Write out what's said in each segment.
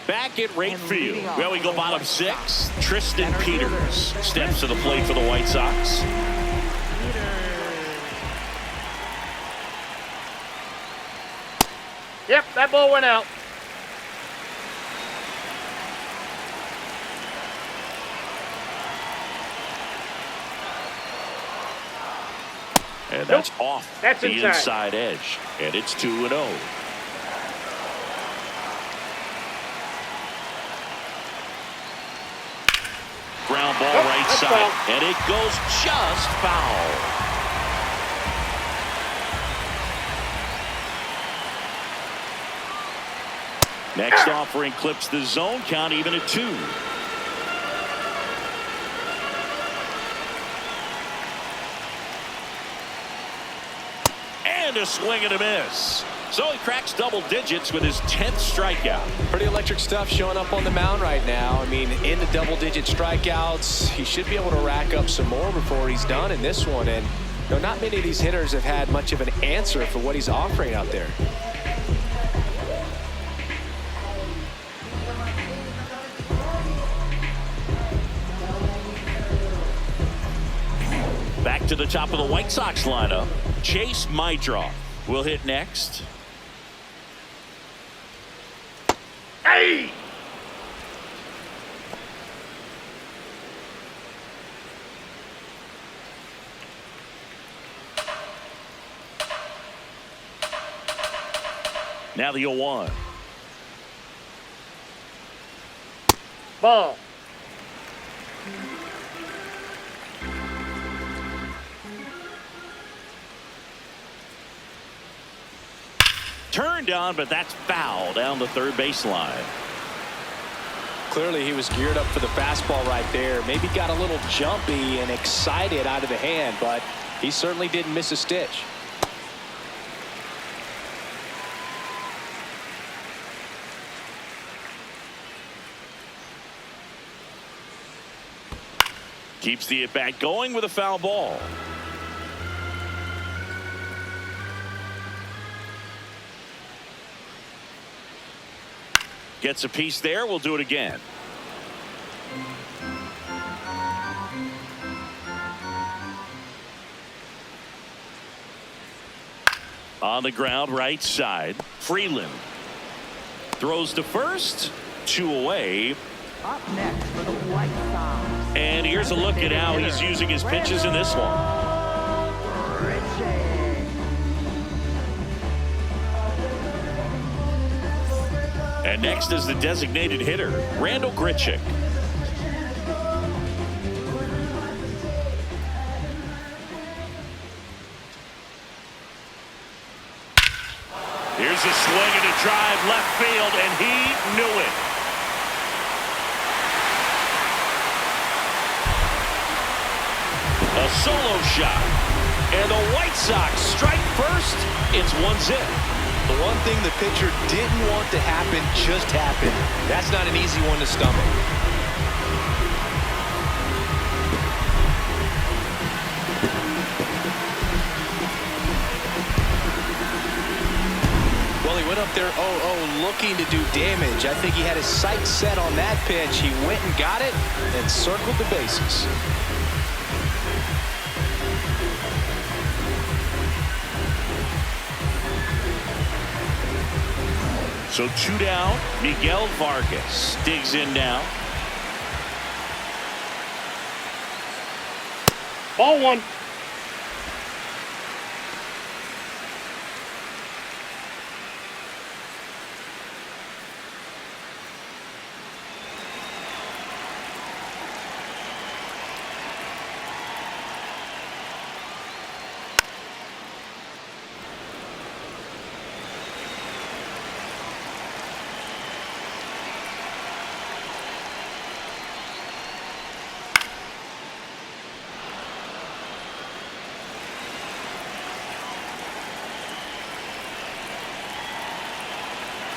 Back at right field. Well, we go bottom six. Tristan Peters steps to the plate for the White Sox. Yep, that ball went out. And that's off that's the inside edge. And it's 2-0. Ground ball right side. Foul. And it goes just foul. Next offering clips the zone count even at 2. And a swing and a miss. So he cracks double digits with his 10th strikeout. Pretty electric stuff showing up on the mound right now. I mean, in the double-digit strikeouts, he should be able to rack up some more before he's done in this one. And you know, not many of these hitters have had much of an answer for what he's offering out there. Back to the top of the White Sox lineup. Chase Mydroff will hit next. Hey! Now the 0-1. Ball. Turned on, but that's foul down the third baseline. Clearly, he was geared up for the fastball right there. Maybe got a little jumpy and excited out of the hand, but he certainly didn't miss a stitch. Keeps the at-bat going with a foul ball. Gets a piece there. We'll do it again. On the ground, right side. Freeland throws to first. 2 away. Up next for the White Sox. And here's a look at how he's using his pitches in this one. And next is the designated hitter, Randall Grichuk. Here's a swing and a drive left field, and he knew it. A solo shot. And the White Sox strike first. It's 1-0. The one thing the pitcher didn't want to happen just happened. That's not an easy one to stomach. Well, he went up there 0-0 looking to do damage. I think he had his sights set on that pitch. He went and got it and circled the bases. So 2 down. Miguel Vargas digs in now. Ball 1.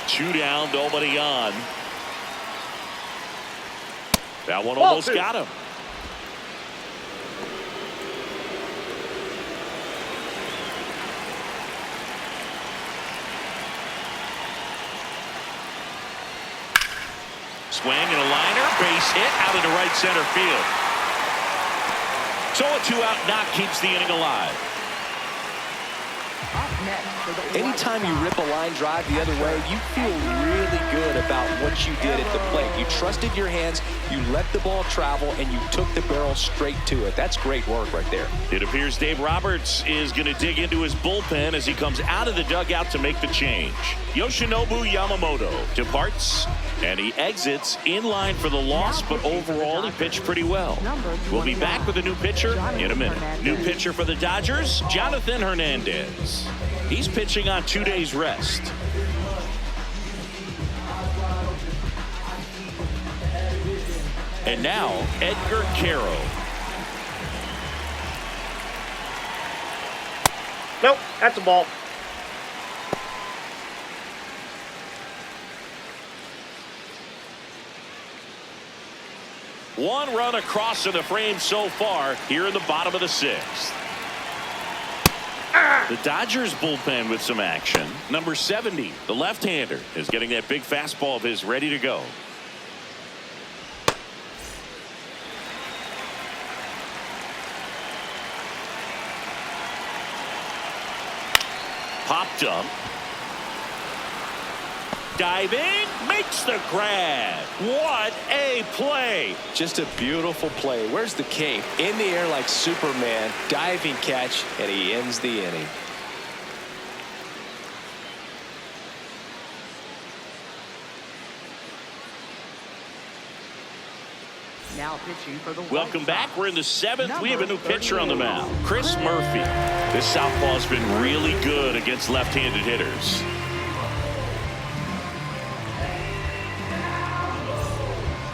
Two down, nobody on. That one almost got him. swing and a liner, base hit out into right center field. So a 2-out knock keeps the inning alive. Up next for the Anytime you rip a line drive the other way, you feel really good about what you did at the plate. You trusted your hands, you let the ball travel, and you took the barrel straight to it. That's great work right there. It appears Dave Roberts is going to dig into his bullpen as he comes out of the dugout to make the change. Yoshinobu Yamamoto departs, and he exits in line for the loss, but overall he pitched pretty well. We'll be back with a new pitcher in a minute. New pitcher for the Dodgers, Jonathan Hernandez. He's pitching on 2 days rest. And now, Edgar Caro. Nope, that's a ball. One run across in the frame so far here in the bottom of the sixth. The Dodgers bullpen with some action. Number 70, the left-hander, is getting that big fastball of his ready to go. Popped up. Diving, makes the grab. What a play. Just a beautiful play. Where's the cape? In the air like Superman. Diving catch, and he ends the inning. Now pitching for the Welcome White back. Sox. We're in the seventh. We have a new Number pitcher on the 38. mound. Chris Murphy. This southpaw's been really good against left-handed hitters.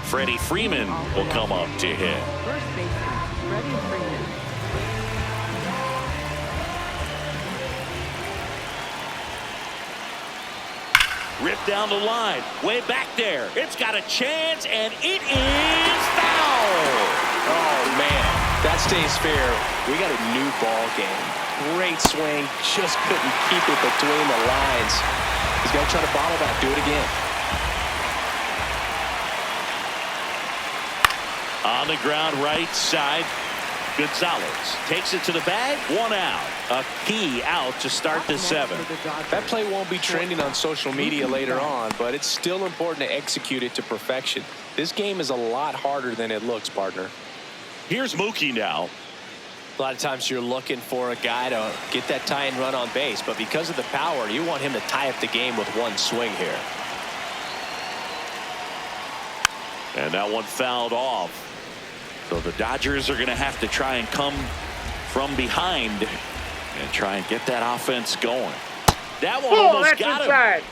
Freddie Freeman will come up to hit. First baseman, Freddie Freeman. Ripped down the line. Way back there. It's got a chance, and it is foul. Oh, man. That stays fair. We got a new ball game. Great swing. Just couldn't keep it between the lines. He's going to try to bottle that. Do it again. On the ground right side, Gonzalez takes it to the bag. 1 out. A key out to start the seventh. That play won't be trending on social media later on, but it's still important to execute it to perfection. This game is a lot harder than it looks, partner. Here's Mookie now. A lot of times you're looking for a guy to get that tying run on base, but because of the power, you want him to tie up the game with one swing here. And that one fouled off. So the Dodgers are going to have to try and come from behind and try and get that offense going. That one almost That's got inside. him.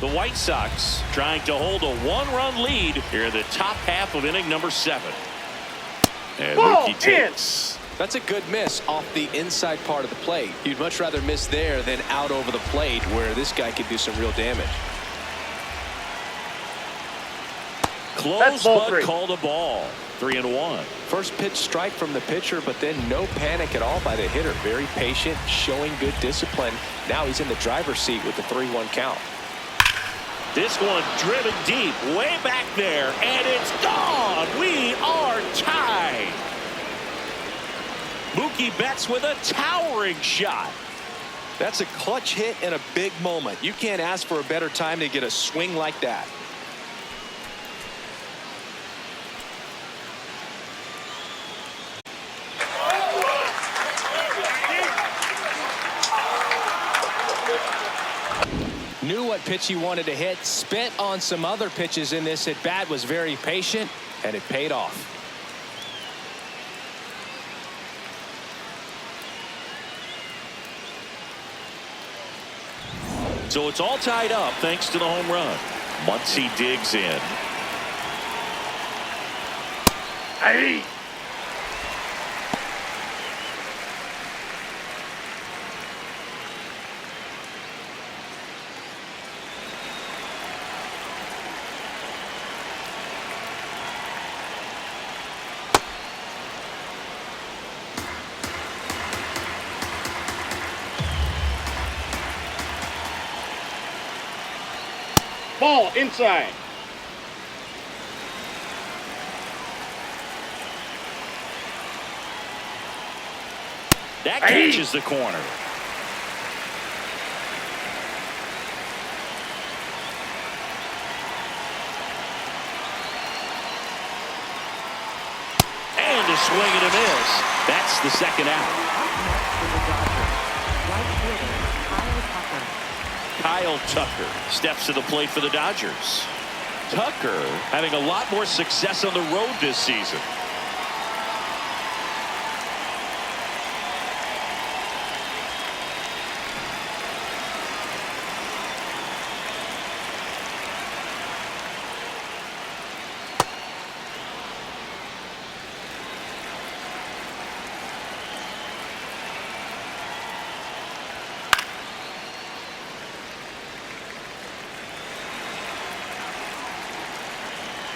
The White Sox trying to hold a 1-run lead here in the top half of inning number 7. And Ball Mookie takes. That's a good miss off the inside part of the plate. You'd much rather miss there than out over the plate where this guy could do some real damage. Close, ball but 3. called a ball. 3-1. First pitch strike from the pitcher, but then no panic at all by the hitter. Very patient, showing good discipline. Now he's in the driver's seat with the 3-1 count. This one driven deep, way back there, and it's gone. We are tied. Mookie Betts with a towering shot. That's a clutch hit in a big moment. You can't ask for a better time to get a swing like that. Knew what pitch he wanted to hit, spent on some other pitches in this at bat, was very patient, and it paid off. So it's all tied up thanks to the home run. Muncy digs in. Hey. Ball inside. That catches the corner. And a swing and a miss. That's the second out. Kyle Tucker steps to the plate for the Dodgers. Tucker having a lot more success on the road this season.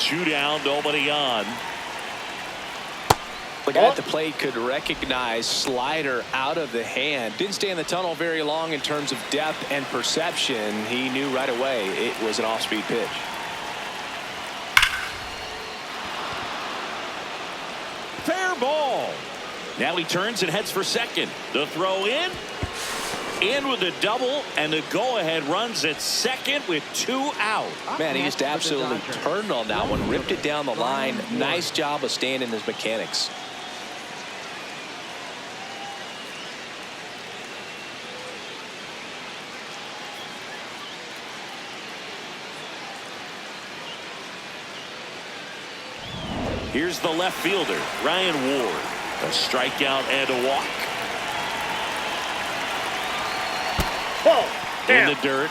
Two down, nobody on. The guy at the plate could recognize slider out of the hand. Didn't stay in the tunnel very long in terms of depth and perception. He knew right away it was an off-speed pitch. Fair ball. Now he turns and heads for second. The throw in with a double, and the go-ahead runs at second with 2 out. Man, he just absolutely turned on that one, ripped it down the line. Nice job of staying in his mechanics. Here's the left fielder, Ryan Ward. A strikeout and a walk. Ball. In the dirt.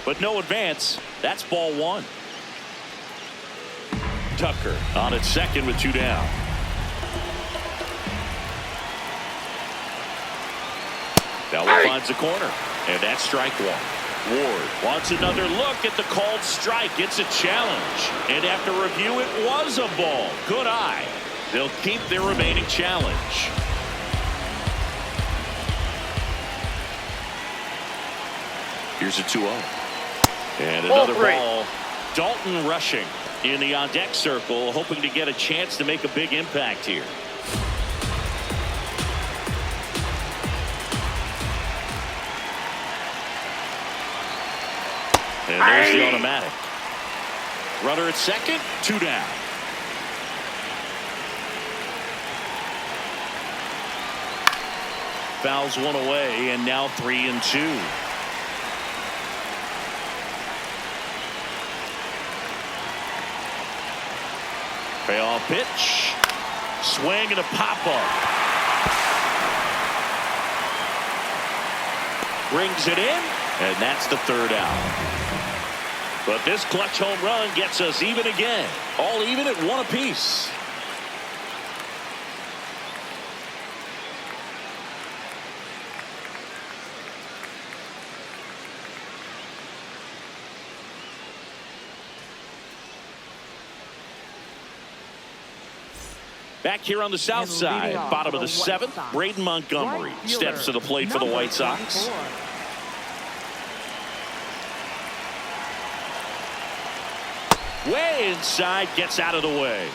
But no advance. That's ball 1. Tucker on at second with 2 down. That finds the corner. And that's strike 1. Ward wants another look at the called strike. It's a challenge. And after review, it was a ball. Good eye. They'll keep their remaining challenge. Here's a 2-0. And another ball. Dalton rushing in the on-deck circle, hoping to get a chance to make a big impact here. And there's the automatic. Runner at second, 2 down. Fouls one away, and now 3-2. Payoff pitch. Swing and a pop-up. Brings it in, and that's the 3rd out. But this clutch home run gets us even again. All even at 1 apiece. Back here on the south side, bottom of the 7th, Braden Montgomery steps to the plate for the White Sox. Way inside, gets out of the way.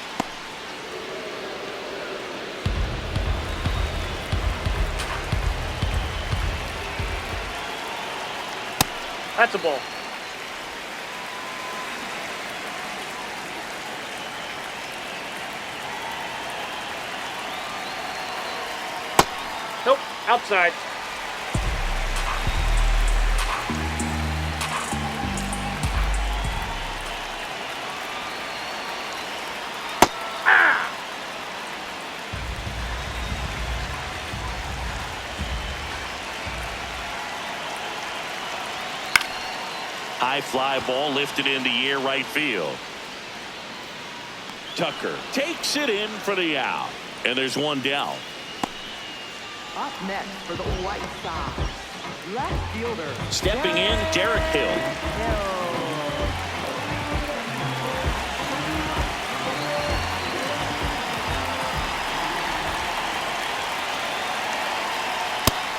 That's a ball. Nope, outside. High fly ball lifted in the air right field. Tucker takes it in for the out. And there's 1 down. Up next for the White Sox, left fielder. Stepping in, Derek Hill.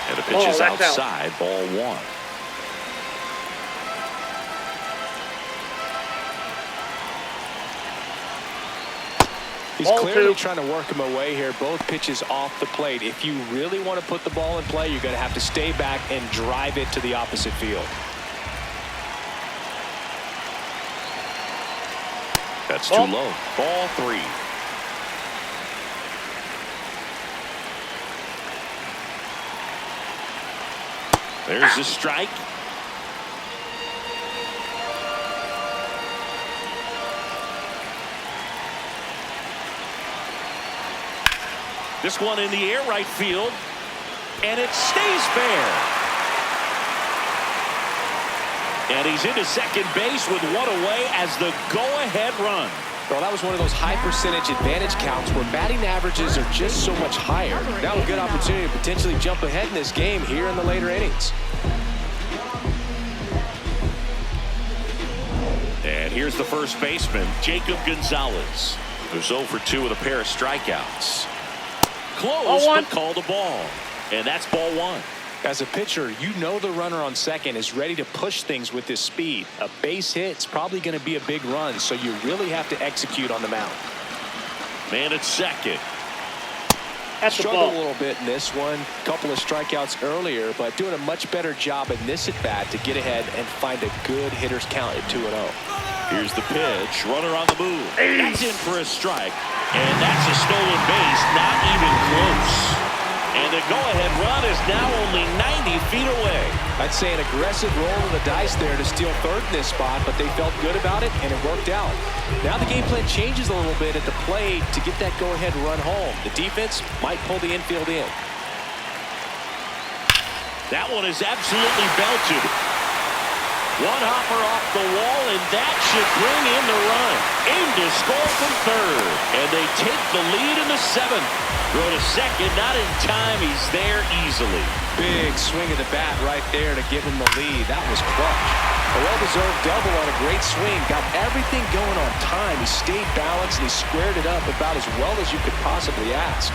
And the pitch is outside, ball 1. He's clearly trying to work him away here. Both pitches off the plate. If you really want to put the ball in play, you're going to have to stay back and drive it to the opposite field. That's too low. Ball 3. There's the strike. This one in the air right field, and it stays fair. And he's into second base with one away as the go-ahead run. Well, that was one of those high percentage advantage counts where batting averages are just so much higher. Now a good opportunity to potentially jump ahead in this game here in the later innings. And here's the first baseman, Jacob Gonzalez, who's 0 for 2 with a pair of strikeouts. Close, but called a ball. And that's ball 1. As a pitcher, you know the runner on second is ready to push things with his speed. A base hit's probably going to be a big run, so you really have to execute on the mound. Man at second. Struggled a little bit in this one. Couple of strikeouts earlier, but doing a much better job in this at-bat to get ahead and find a good hitter's count at 2-0. Here's the pitch. Runner on the move. That's in for a strike. And that's a stolen base. Not even close. And the go-ahead run is now only 90 feet away. I'd say an aggressive roll of the dice there to steal third in this spot, but they felt good about it, and it worked out. Now the game plan changes a little bit at the plate to get that go-ahead run home. The defense might pull the infield in. That one is absolutely belted. One hopper off the wall, and that should bring in the run. In to score from third. And they take the lead in the 7th. Throw to second, not in time. He's there easily. Big swing of the bat right there to give him the lead. That was clutch. A well-deserved double on a great swing. Got everything going on time. He stayed balanced, and he squared it up about as well as you could possibly ask.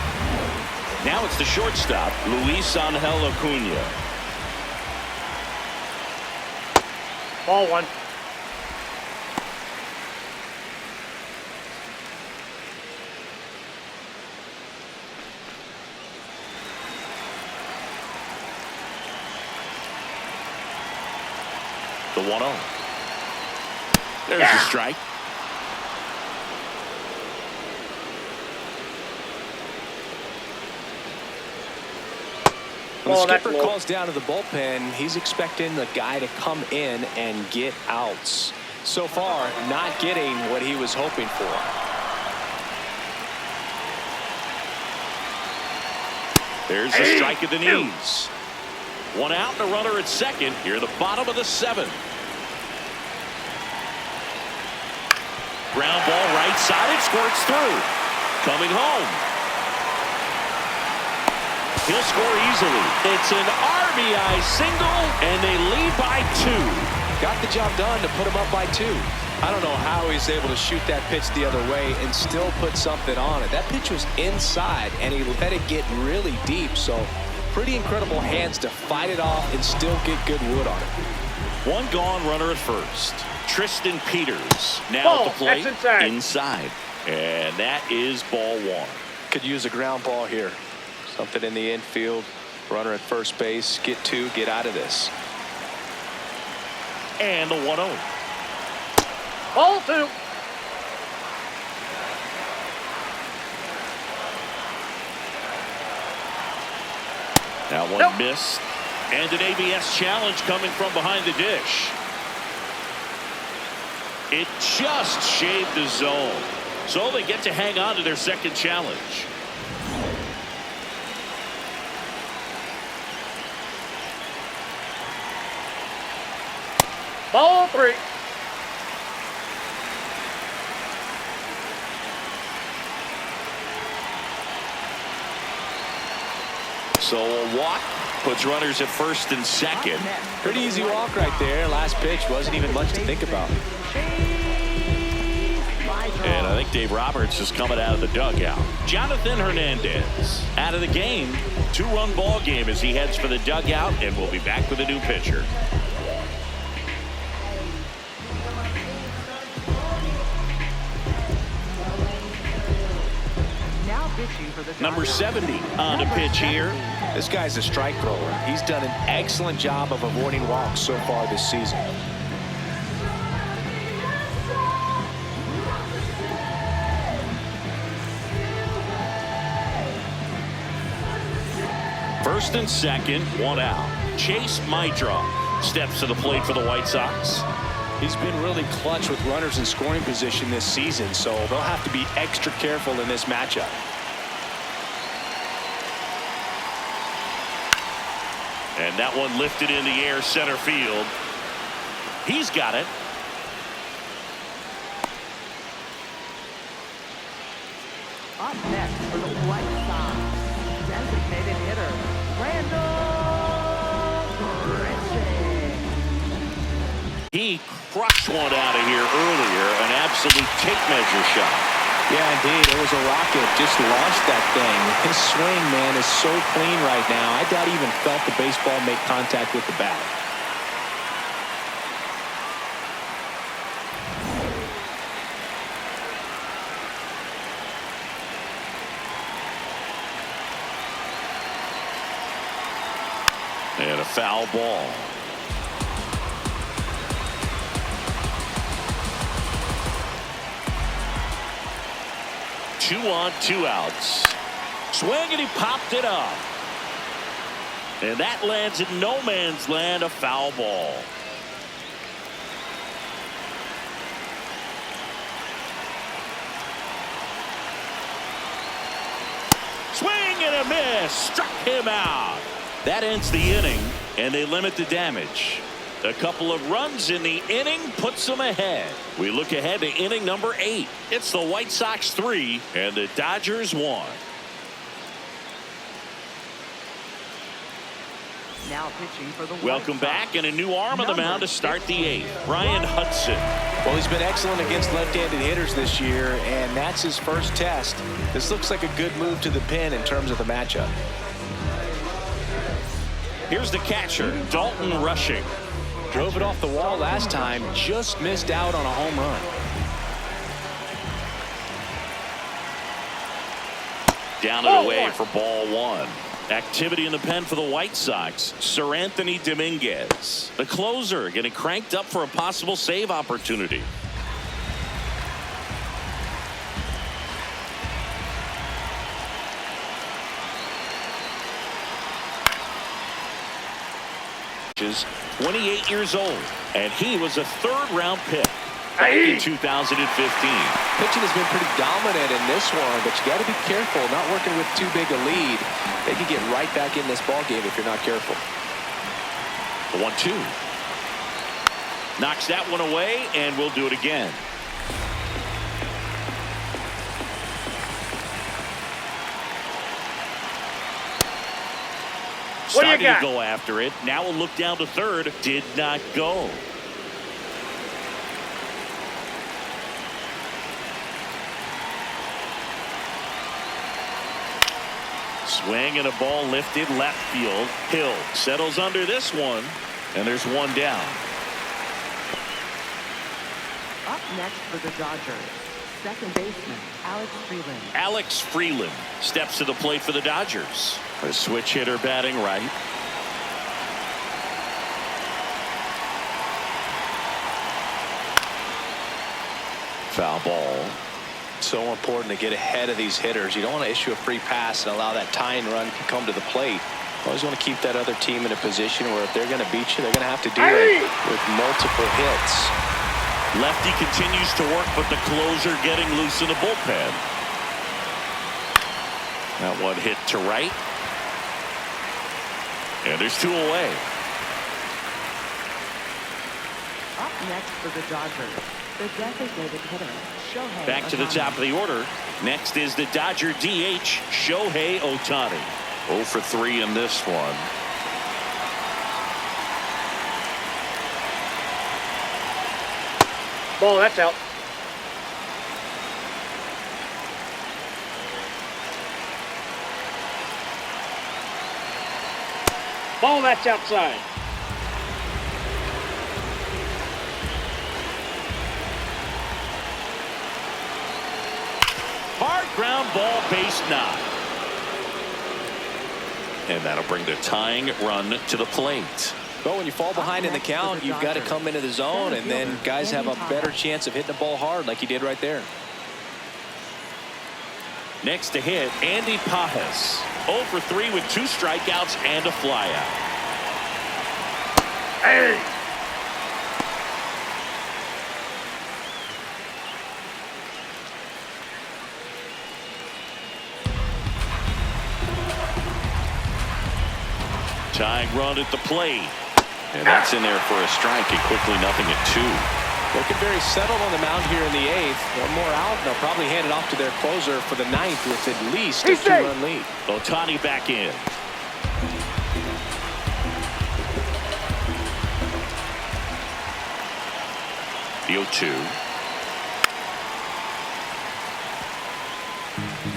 Now it's the shortstop, Luis Angel Acuna. Ball 1. The 1-0. There's the strike. When the skipper calls down to the bullpen, he's expecting the guy to come in and get outs. So far, not getting what he was hoping for. There's the strike at the knees. One out and a runner at second. Here at the bottom of the 7th. Ground ball right side. It squirts through. Coming home. He'll score easily. It's an RBI single, and they lead by 2. Got the job done to put him up by 2. I don't know how he's able to shoot that pitch the other way and still put something on it. That pitch was inside, and he let it get really deep. So pretty incredible hands to fight it off and still get good wood on it. One gone, runner at first. Tristan Peters now at the plate. Inside. And that is ball 1. Could use a ground ball here. Something in the infield. Runner at first base. Get 2. Get out of this. And the 1-0. Ball 2. That one missed. And an ABS challenge coming from behind the dish. It just shaved the zone. So they get to hang on to their second challenge. Ball 3. So a walk puts runners at first and second. Pretty easy walk right there. Last pitch wasn't even much to think about. And I think Dave Roberts is coming out of the dugout. Jonathan Hernandez out of the game. 2-run ball game as he heads for the dugout, and we'll be back with a new pitcher. Pitching for the Number Dodgers. 70 on the pitch here. This guy's a strike thrower. He's done an excellent job of avoiding walks so far this season. First and second, one out. Chase Mydra steps to the plate for the White Sox. He's been really clutch with runners in scoring position this season, so they'll have to be extra careful in this matchup. And that one lifted in the air center field. He's got it. Up next for the White Sox, designated hitter, He crushed one out of here earlier, an absolute tape measure shot. Yeah, indeed. It was a rocket. Just launched that thing. His swing, man, is so clean right now. I doubt he even felt the baseball make contact with the bat. And a foul ball. Two on, two outs. Swing, and he popped it up. And that lands in no man's land, a foul ball. Swing and a miss. Struck him out. That ends the inning, and they limit the damage. A couple of runs in the inning puts them ahead. We look ahead to inning number 8. It's the White Sox 3 and the Dodgers 1. Now pitching for the Welcome back, and a new arm on the mound to start the 8th. Brian Hudson. Well, he's been excellent against left-handed hitters this year, and that's his first test. This looks like a good move to the pen in terms of the matchup. Here's the catcher, Dalton Rushing. Drove it off the wall last time, just missed out on a home run. Down and away for ball 1. Activity in the pen for the White Sox. Sir Anthony Dominguez, the closer, getting cranked up for a possible save opportunity. Is 28 years old, and he was a third-round pick back in 2015. Pitching has been pretty dominant in this one, but you got to be careful, not working with too big a lead. They can get right back in this ball game if you're not careful. The 1-2. Knocks that one away, and we'll do it again. Starting to go after it. Now we'll look down to third. Did not go. Swing and a ball lifted left field. Hill settles under this one, and there's one down. Up next for the Dodgers, second baseman Alex Freeland. Alex Freeland steps to the plate for the Dodgers. A switch hitter batting right. Foul ball. So important to get ahead of these hitters. You don't want to issue a free pass and allow that tying run to come to the plate. You always want to keep that other team in a position where if they're going to beat you, they're going to have to do it with multiple hits. Lefty continues to work, but the closer getting loose in the bullpen. That one hit to right. And there's two away. Up next for the Dodgers, the designated hitter, Shohei Back to the top of the order. Next is the Dodger DH, Shohei Ohtani. 0 for 3 in this one. Ball, that's out. Ball, that's outside. Hard ground ball, base knock. And that'll bring the tying run to the plate. Well, when you fall behind in the count, you've got to come into the zone, and then guys have a better chance of hitting the ball hard like he did right there. Next to hit, Andy Pajes. 0 for 3 with 2 strikeouts and a flyout. Hey! Tying run at the plate. And that's in there for a strike, and quickly nothing at 2. Looking very settled on the mound here in the 8th. One more out, and they'll probably hand it off to their closer for the 9th with at least a 2-run lead. Ohtani back in. The 0-2.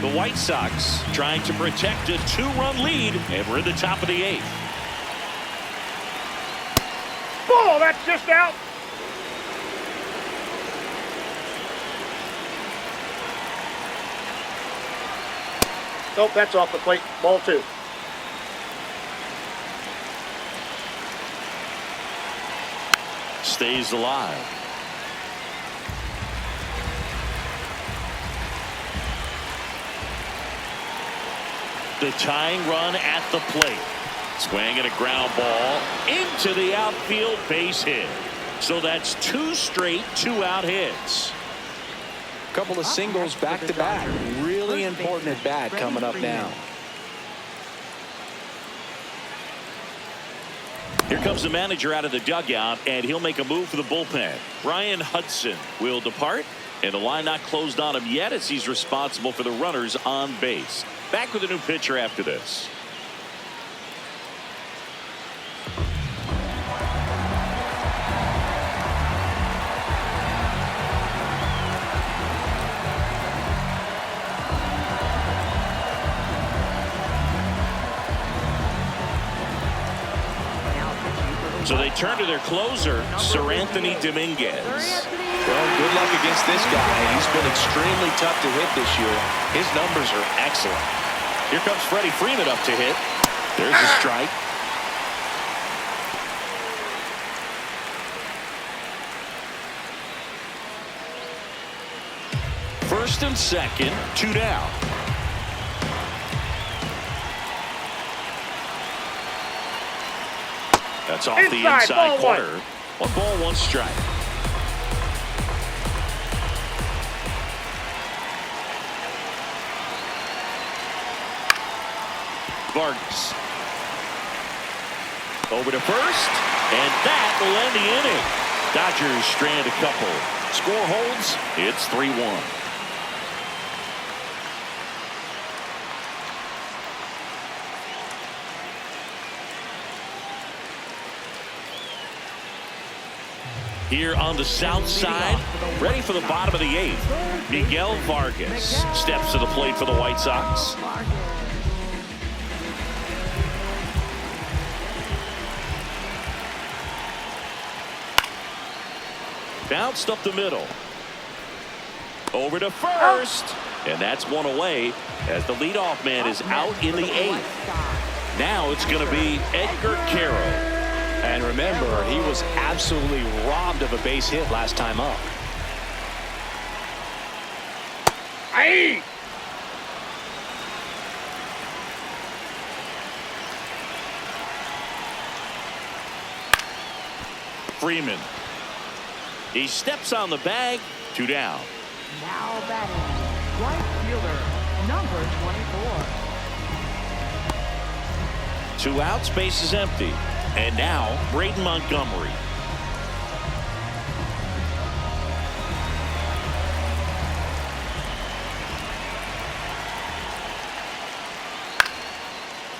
The White Sox trying to protect a 2-run lead, and we're in the top of the 8th. Ball, that's just out. Nope, that's off the plate. Ball 2. Stays alive. The tying run at the plate. Swing and a ground ball into the outfield, base hit. So that's 2 straight 2-out hits. A couple of singles back-to-back. Really important at bat coming up now. Here comes the manager out of the dugout, and he'll make a move for the bullpen. Ryan Hudson will depart, and the line not closed on him yet as he's responsible for the runners on base. Back with a new pitcher after this. So they turn to their closer, Sir Anthony Dominguez. Well, good luck against this guy. He's been extremely tough to hit this year. His numbers are excellent. Here comes Freddie Freeman up to hit. There's a strike. First and second, 2 down. That's off the inside corner. 1 ball, 1 strike. Vargas. Over to first, and that will end the inning. Dodgers strand a couple. Score holds. It's 3-1. Here on the south side, ready for the bottom of the 8th. Miguel Vargas steps to the plate for the White Sox. Bounced up the middle. Over to first. And that's 1 away as the leadoff man is out in the 8th. Now it's going to be Edgar Carroll. And remember, he was absolutely robbed of a base hit last time up. Aye. Freeman. He steps on the bag. 2 down. Now batting, right fielder, number 24. 2 outs, base is empty. And now, Braden Montgomery.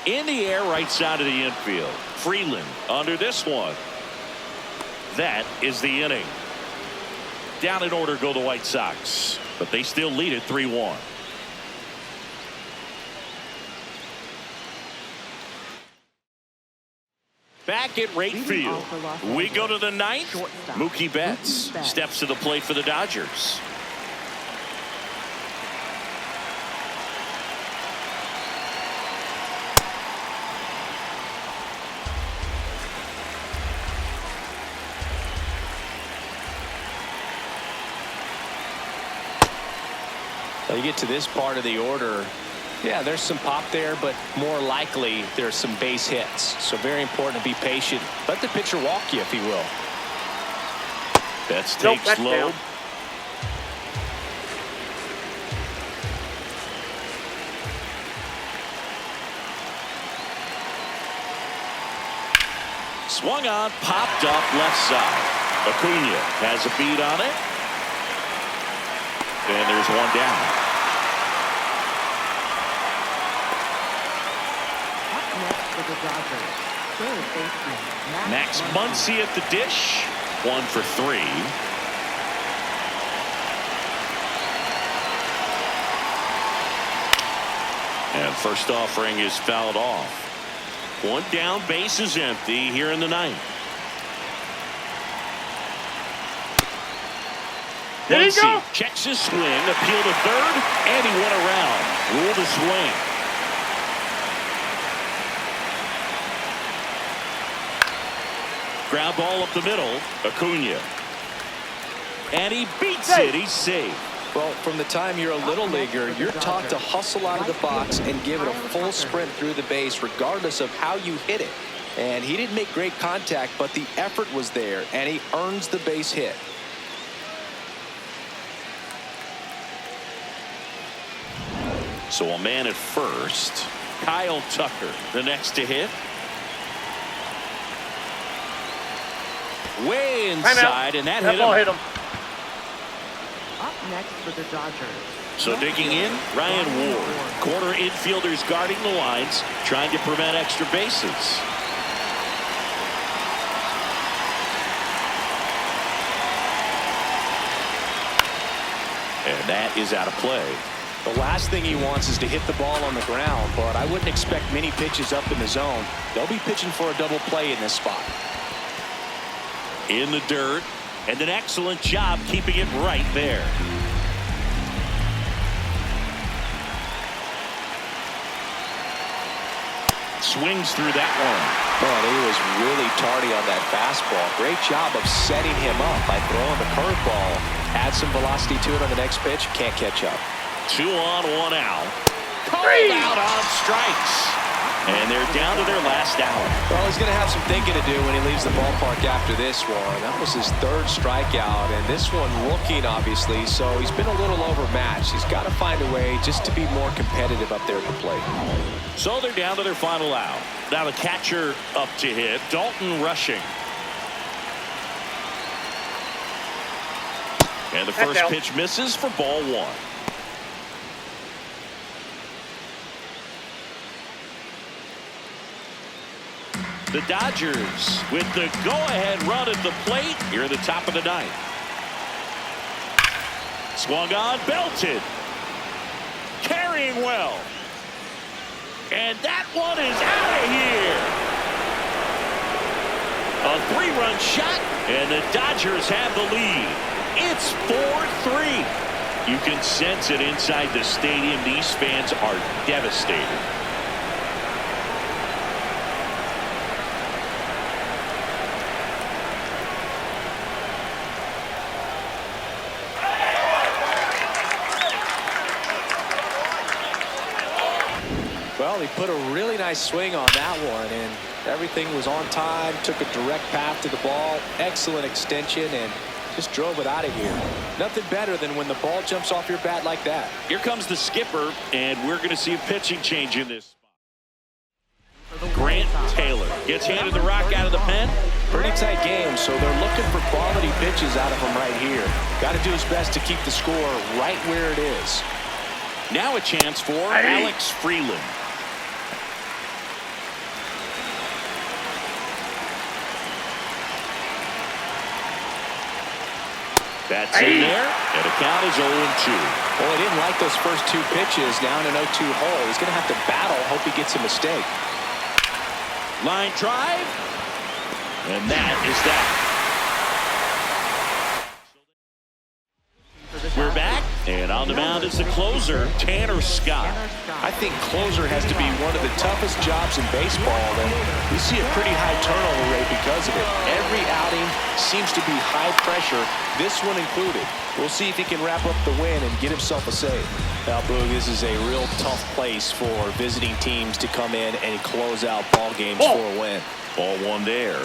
In the air, right side of the infield. Freeland under this one. That is the inning. Down in order go the White Sox, but they still lead it 3-1. Back at right field, we go to the 9th. Mookie Betts steps to the plate for the Dodgers. You get to this part of the order. Yeah, there's some pop there, but more likely there's some base hits. So very important to be patient. Let the pitcher walk you, if he will. Betts takes low. Swung on, popped up left side. Acuna has a beat on it. And there's one down. Up next for the Dodgers, third baseman Max Muncy at the dish. 1 for 3. And first offering is fouled off. One down, base is empty here in the ninth. There you go. Checks his swing, appeal to third, and he went around. Ruled a swing. Ground ball up the middle. Acuna. And he beats it. He's safe. Well, from the time you're a little leaguer, you're taught to hustle out of the box and give it a full sprint through the base, regardless of how you hit it. And he didn't make great contact, but the effort was there, and he earns the base hit. So a man at first. Kyle Tucker, the next to hit. Way inside, and that hit him. Up next for the Dodgers. So digging in, Ryan Ward. Corner infielders guarding the lines, trying to prevent extra bases. And that is out of play. The last thing he wants is to hit the ball on the ground, but I wouldn't expect many pitches up in the zone. They'll be pitching for a double play in this spot. In the dirt, and an excellent job keeping it right there. Swings through that one. Man, he was really tardy on that fastball. Great job of setting him up by throwing the curveball. Add some velocity to it on the next pitch. Can't catch up. 2 on, 1 out. Called out on strikes. And they're down to their last out. Well, he's going to have some thinking to do when he leaves the ballpark after this one. That was his 3rd strikeout, and this one rooking, obviously, so he's been a little overmatched. He's got to find a way just to be more competitive up there at the plate. So they're down to their final out. Now the catcher up to hit. Dalton rushing. And the first pitch misses for ball 1. The Dodgers with the go-ahead run at the plate here at the top of the ninth. Swung on, belted. Carrying well. And that one is out of here. A 3-run shot, and the Dodgers have the lead. It's 4-3. You can sense it inside the stadium. These fans are devastated. Well, he put a really nice swing on that one, and everything was on time, took a direct path to the ball, excellent extension, and just drove it out of here. Nothing better than when the ball jumps off your bat like that. Here comes the skipper, and we're going to see a pitching change in this spot. Grant Taylor gets handed the rock out of the pen. Pretty tight game, so they're looking for quality pitches out of him right here. Got to do his best to keep the score right where it is. Now a chance for Alex Freeland. That's in there, and the count is 0-2. Well, he didn't like those first 2 pitches down an 0-2 hole. He's going to have to battle, hope he gets a mistake. Line drive, and that is that. We're back, and on On the mound is the closer, Tanner Scott. I think closer has to be one of the toughest jobs in baseball, and we see a pretty high turnover rate because of it. Every outing seems to be high pressure, this one included. We'll see if he can wrap up the win and get himself a save. Now, Boog, this is a real tough place for visiting teams to come in and close out ball games for a win. Ball one there.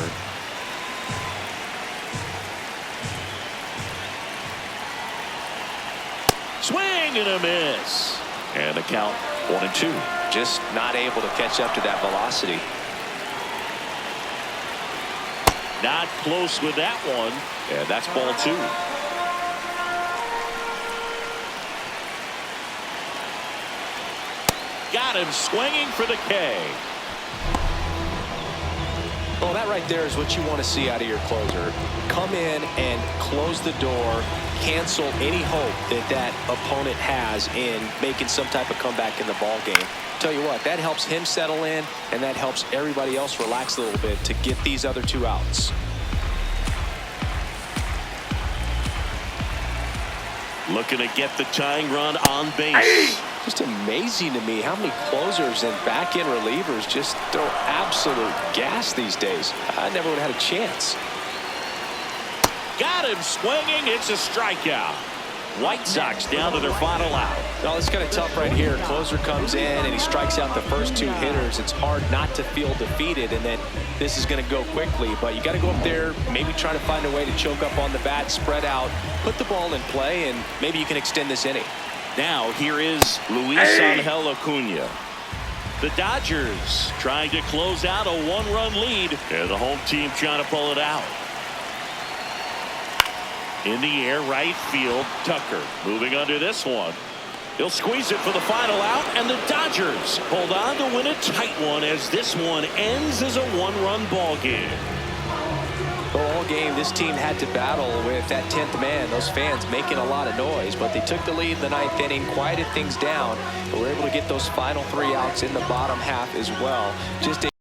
Swing and a miss. And the count 1-2. Just not able to catch up to that velocity. Not close with that one. And that's ball two. Got him swinging for the K. Well, that right there is what you want to see out of your closer. Come in and close the door, cancel any hope that that opponent has in making some type of comeback in the ball game. Tell you what, that helps him settle in, and that helps everybody else relax a little bit to get these other two outs. Looking to get the tying run on base. Just amazing to me how many closers and back-end relievers just throw absolute gas these days. I never would have had a chance. Got him swinging. It's a strikeout. White Sox down to their final out. No, it's kind of tough right here. Closer comes in and he strikes out the first two hitters. It's hard not to feel defeated, and then this is going to go quickly. But you got to go up there, maybe try to find a way to choke up on the bat, spread out, put the ball in play, and maybe you can extend this inning. Now here is Luis Angel Acuna. The Dodgers trying to close out a one-run lead, and the home team trying to pull it out. In the air, right field, Tucker moving under this one. He'll squeeze it for the final out, and the Dodgers hold on to win a tight one as this one ends as a one-run ball game. Well, all game, this team had to battle with that 10th man, those fans making a lot of noise, but they took the lead in the 9th inning, quieted things down, and were able to get those final 3 outs in the bottom half as well. Just a